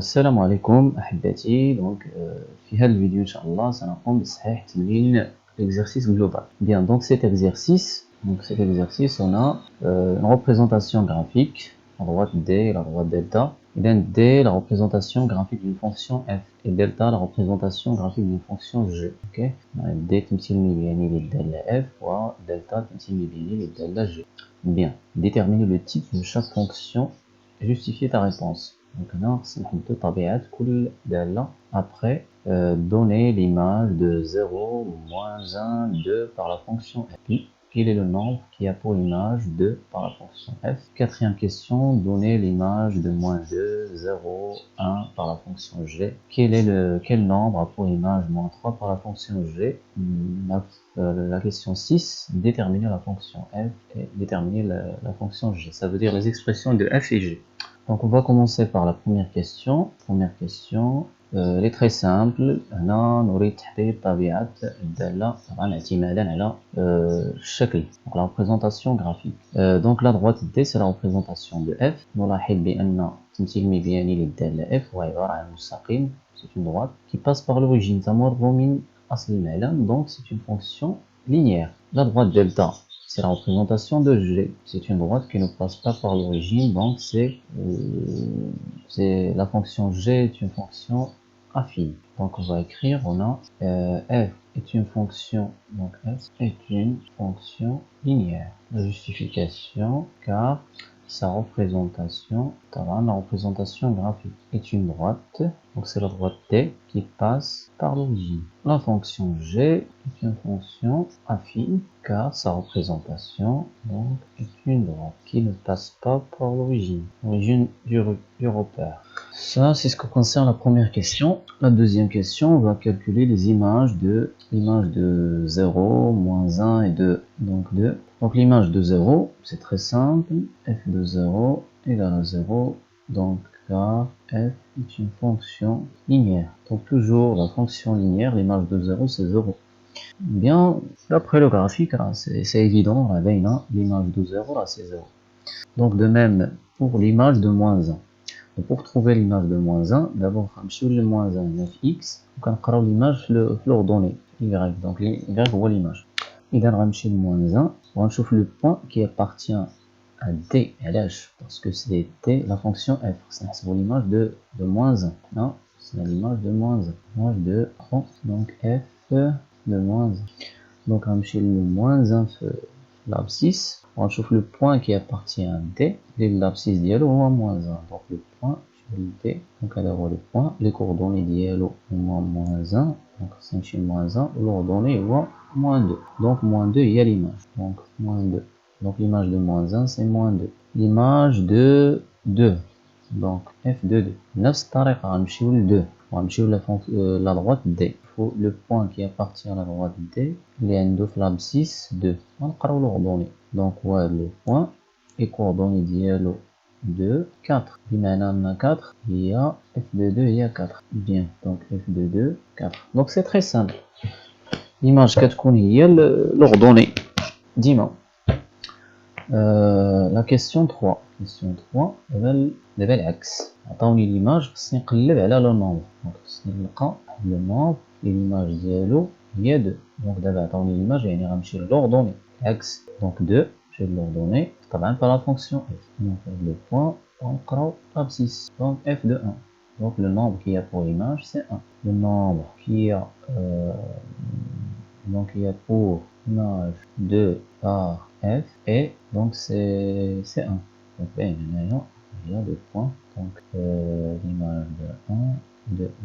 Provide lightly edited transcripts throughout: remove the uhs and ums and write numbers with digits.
السلام عليكم أحبتي. في هذا الفيديو إن شاء الله سنقوم بتصحيح تمرين l'exercice global. Bien, donc cet exercice, on a une représentation graphique, à droite D et à droite delta. Et bien D, la représentation graphique d'une fonction f, et delta, la représentation graphique d'une fonction g. Ok, D تمثل مبيني للدالة f, و delta تمثل مبيني للدالة g. Bien, déterminer le type de chaque fonction et justifier ta réponse. Donc هنا خصنا نحددو طبيعة كل دالة. Après, donner l'image de 0, moins 1, 2 par la fonction f. Puis, quel est le nombre qui a pour image 2 par la fonction f? Quatrième question, donner l'image de moins 2, 0, 1 par la fonction g. Quel nombre a pour image moins 3 par la fonction g? La question 6, déterminer la fonction f et déterminer la fonction g. Ça veut dire les expressions de f et g. Donc on va commencer par la première question. Elle est très simple. هنا نريد تحديد طبيعة الدالة طبعا اعتمادا على الشكل. Donc la représentation graphique. Donc la droite D c'est la représentation de f. نلاحظ بأن تمثيل المبياني للدالة f هو عبارة عن مستقيم. C'est une droite qui passe par l'origine. تمر من أصل المعلم. Donc c'est une fonction linéaire. La droite delta c'est la représentation de G. C'est une droite qui ne passe pas par l'origine, donc la fonction G est une fonction affine. Donc on va écrire, on a f est une fonction, donc f est une fonction linéaire. La justification, car sa représentation, la représentation graphique est une droite, donc c'est la droite T qui passe par l'origine. La fonction G est une fonction affine, car sa représentation donc, est une droite qui ne passe pas par l'origine du repère. Ça, c'est ce qui concerne la première question. La deuxième question, on va calculer les images de 0, moins 1 et 2. Donc 2. Donc l'image de 0, c'est très simple. F de 0 égale à 0. Donc car f est une fonction linéaire. Donc toujours la fonction linéaire, l'image de 0, c'est 0. Bien, d'après le graphique, c'est évident, l'image de 0, là c'est 0. Donc de même pour l'image de moins 1. Donc pour trouver l'image de moins 1, d'abord on va sur le moins 1, 9x, on va prendre l'image l'ordonnée, y, donc y voit l'image. Et là on va le moins 1, on va chercher le point qui appartient à d, parce que c'est t, la fonction f, c'est l'image de moins 1, non, c'est l'image de moins 1, l'image de 3, donc f de moins 1. Donc on va chercher le moins 1 l'abscisse, on va chercher le point qui appartient à d, l'abscisse dialo ou moins 1, donc le point sur le d, donc alors le point, les coordonnées dialo ou moins 1, donc c'est chez moins 1, l'ordonnée ou moins 2, donc moins 2 il y a l'image, donc moins 2, donc l'image de moins 1 c'est moins 2, l'image de 2, donc f de 2, نفس الطريقة غنمشيو ل 2, غنمشيو la droite d, le point qui appartient à la droite D, il y a une l'abscisse 2. On va l'ordonnée. Donc, ouais, le point, et coordonnées dialo 2, 4. Maintenant, 4, il y a f de 2, il y a 4. Bien, donc f de 2, 4. Donc, c'est très simple. L'image 4 qu'on y a l'ordonnée. Dis-moi. La question 3. Question 3, دابا العكس. عطاوني l'image, خصني نقلب على le nombre. Donc, خصني نلقى le nombre. Et l'image dialo il y a 2. Donc d'abord عطاوني l'image يعني غنمشي l'ordonnée. X donc 2 j'ai l'ordonnée طبعا par la fonction f. Donc le point on l'abscisse. Donc f de 1. Donc le nombre qui a pour image c'est 1. Le nombre qui a donc il y a pour image 2 par f et donc c'est 1. Donc il y a le point. Donc l'image de 1.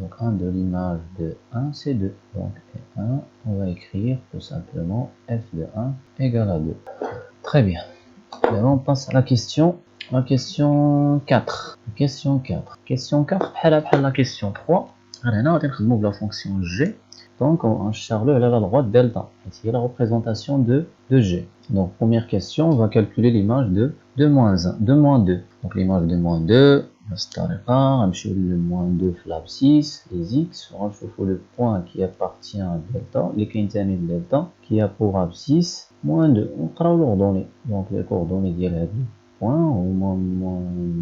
Donc 1 de l'image de 1 c'est 2, donc 1, on va écrire tout simplement f de 1 égale à 2. Très bien, maintenant on passe à la question 4. Question 4 بحال la question 3. هنا غادي نخدمو la fonction g, donc on charle à la droite delta, c'est la représentation de g. Donc première question, on va calculer l'image de moins 1, de moins 2. Donc l'image de moins 2, غنمشيو le moins 2 في l'abscisse, les x, on va le point qui appartient à delta, les كينتمي delta, qui a pour abscisse moins 2. On prend l'ordonnée. Donc les coordonnées ديال هاد point, au moins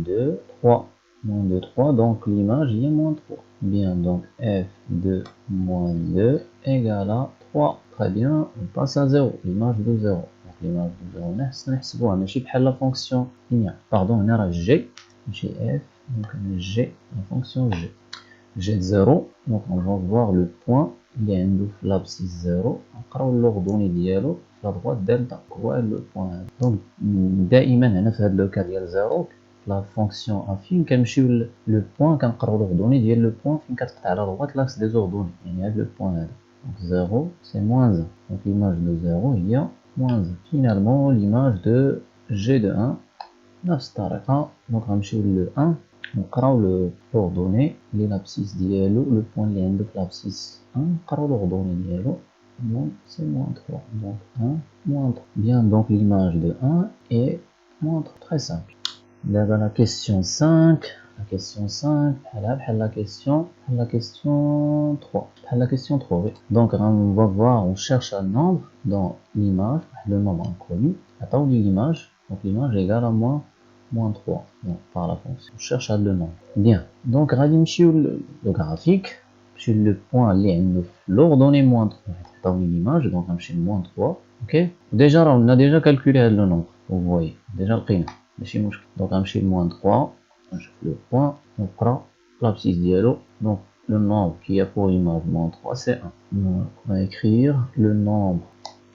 2, 3. moins 2, 3, donc l'image il y a moins 3. Bien, donc f de moins 2 égale à 3. Très bien, on passe à 0, l'image de 0. Donc l'image de 0, نحسبوها ماشي بحال la fonction linéaire. Pardon, on a g, gf, donc g, la fonction g. G de 0, donc on va voir le point, il y a une l'abscisse 0, on l'ordonnée ديالو la droite delta, quoi le point. Donc دائما هنا في هذا لو كا ديال 0 la fonction affine كنمشيو le point كنقراو l'ordonnée ديال le point فين كتقطع على droite l'axe des ordonnées, يعني هذا le point هذا. Donc 0 c'est moins 1, donc l'image de 0 il y a moins 1. Finalement l'image de G de 1 نفس الطريقة، donc غنمشيو ل 1 نقراو l'ordonnée اللي l'abscisse ديالو le point اللي عنده في l'abscisse 1 نقراو l'ordonnée ديالو. Donc c'est moins 3, donc 1, moins 3. Bien, donc l'image de 1 est moins 3, très simple. D'abord la question 5, la question 5, la question 3, la question 3, oui. Donc on va voir, on cherche un nombre dans l'image, le nombre inconnu, la taille de l'image, donc l'image égale à moins 3, donc par la fonction, on cherche le nombre. Bien, donc on va le graphique, sur le point l'ordonnée moins 3, dans l'image, donc on va moins 3, ok. Déjà on a déjà calculé le nombre, vous voyez, déjà le prix. Donc on va moins 3, le point, on prend l'abscisse dialogue, donc le nombre qui a pour image moins 3 c'est 1. Donc, on va écrire le nombre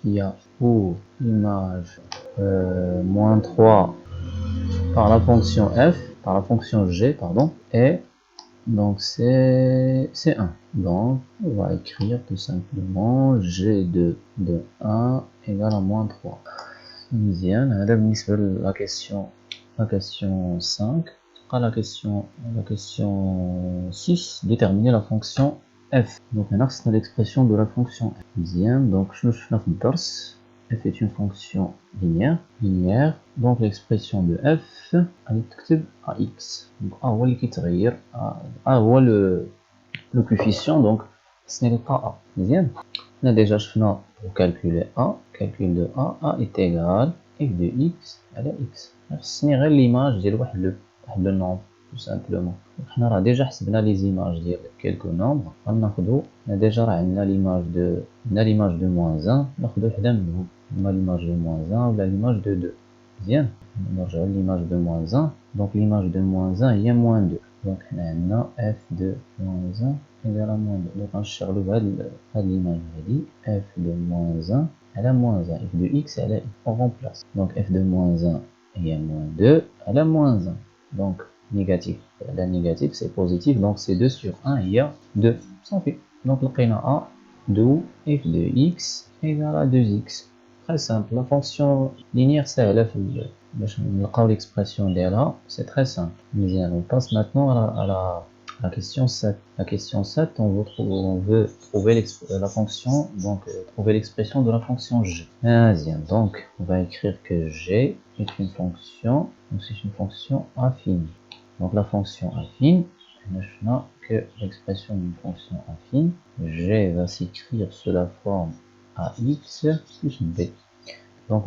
qui a pour image moins 3 par la fonction f, par la fonction g, pardon, et donc c'est 1. Donc on va écrire tout simplement g de 1 égale à moins 3. Deuxième, la question 5, la question 6, déterminer la fonction f. Donc on a l'expression de la fonction f. Deuxième, donc je f est une fonction linéaire, donc l'expression de f est ax. Donc a هو اللي كيتغير, a هو le coefficient, donc ce n'est pas a. Deuxième, on a déjà pour calculer a, calcul de a est égal f de x à la x. C'est l'image de le nombre, tout simplement. On a déjà les images de quelques nombres. On a déjà l'image de moins 1, l'image de moins 1 ou l'image de 2. Bien, on a l'image de moins 1, donc l'image de moins 1 il y a moins 2. Donc on a f de moins 1 égale à moins 2. Donc on cherche l'image f de moins 1 elle a moins 1, f de x elle est, on remplace. Donc f de moins 1 il y a moins 2, elle a moins 1. Donc négatif, la négative c'est positif, donc c'est 2 sur 1 il y a 2. Ça fait. Donc le prénom a, d'où f de x égale à 2x. Très simple, la fonction linéaire c'est l'expression d'elle, c'est très simple. Bien, on passe maintenant à la question 7. La question 7, on veut trouver la fonction, donc trouver l'expression de la fonction g. Bien, donc on va écrire que g est une fonction, donc c'est une fonction affine. Donc la fonction affine, on a que l'expression d'une fonction affine, g va s'écrire sous la forme ax plus b. Donc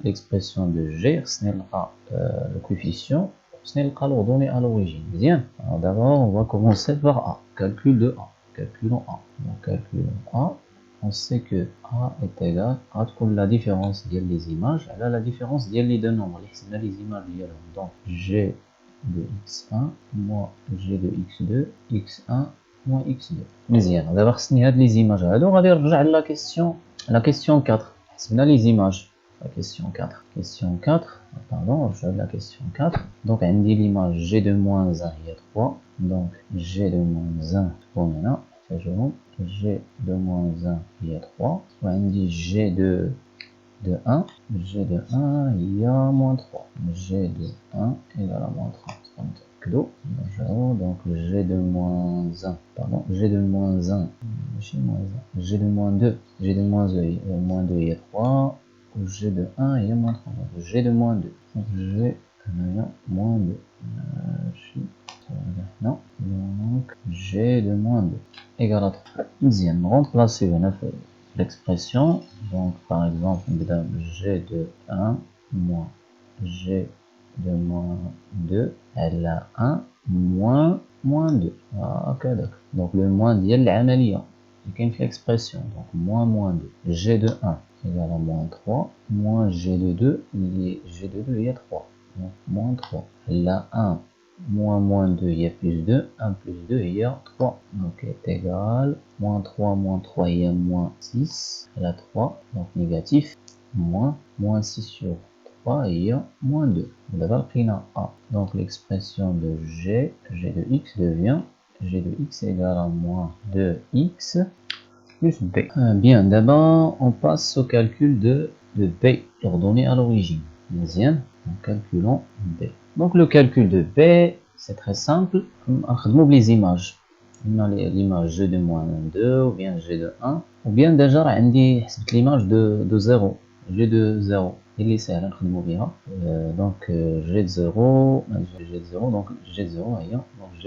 l'expression de g, ce n'est pas le coefficient, ce n'est pas l'ordonnée à l'origine. Bien, alors d'abord on va commencer par a, calcul de a, calculons a. Donc calculons a, on sait que a est égal à la différence des images, elle a la différence des deux nombres, les images donc g de x1 moins g de x2, x1 moins x2. Bien, d'abord ce n'est les images. Alors on va regarder la question 4. On a les images. La question 4. Question 4. Pardon, je vais la question 4. Donc, on dit l'image g de moins 1, il y a 3. Donc, g de moins 1, bon, maintenant, g de moins 1, il y a 3. On dit g de 1. G de 1, il y a moins 3. G de 1 égale à moins 3. Donc g de moins 1, pardon, g de moins 1, g de moins 2, g de moins 2, il y a 3, g de 1 il y a moins 3, donc g de moins 2, donc g de moins 2, non, donc g de moins 2 égale à 3. Deuxième, remplacer l'expression, donc par exemple, g de 1 moins g 2 moins 2 elle a 1 moins 2. Donc le moins ديال العملية اللي كاين في l'expression. Donc moins 2. G de 1 égale à moins 3 moins G de 2 G de 2 il y a 3. Donc moins 3. Elle a 1 moins 2 il y a plus 2. 1 plus 2 il y a 3. Donc est égal moins 3 il y a moins 6. Elle a 3 donc négatif moins 6 sur 3 il y a moins 2. D'abord pris A. Donc l'expression de G de X devient G de X égale à moins 2X plus B. Bien, d'abord on passe au calcul de B, ordonné à l'origine. Deuxième, en calculant B. Donc le calcul de B, c'est très simple. On oublie les images. On a l'image G de moins 2 ou bien G de 1. Ou bien déjà, on a l'image de 0. G de 0. Il est simple, donc G de 0, donc G de 0, donc G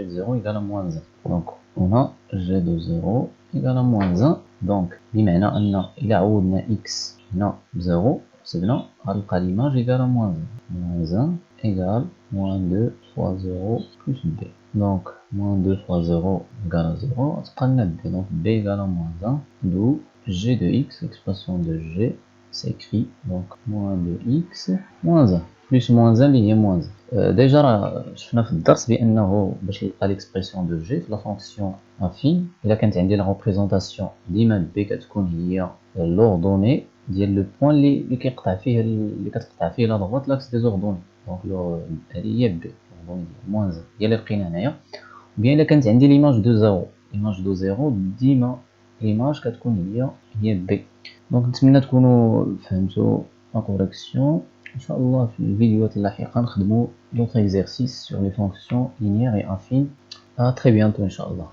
de 0 égale à moins 1. Donc on a G de 0 égale à moins 1. Donc, بمعنى أن إلا عوضنا x هنا بزيرو حسبنا غنلقى l'image égale à moins 1. Moins 1 égale moins 2 fois 0 plus b. Donc, moins 2 fois 0 égale à 0. تبقى لنا b. Donc, b égale à moins 1. D'où g de x, l'expression de g s'écrit donc moins de x moins 1 plus moins 1 اللي هي moins 1. déjà شفنا في الدرس بانه باش نلقى l'expression de g في la fonction affine الا كانت عندي la représentation ديما b كتكون هي l'ordonnée ديال لو بوين اللي كتقطع فيه لا droite l'axe des ordonnées. دونك هذه هي b ordonnée moins 1 هي اللي لقينا هنايا. بيان الا كانت عندي l'image de 0 ديما l'image كتكون هي b. دونك نتمنى تكونوا فهمتوا لا كوريكسيون. ان شاء الله في الفيديوهات اللاحقه نخدموا d'autres exercices sur les fonctions linéaires et affines. À très bientôt ان شاء الله.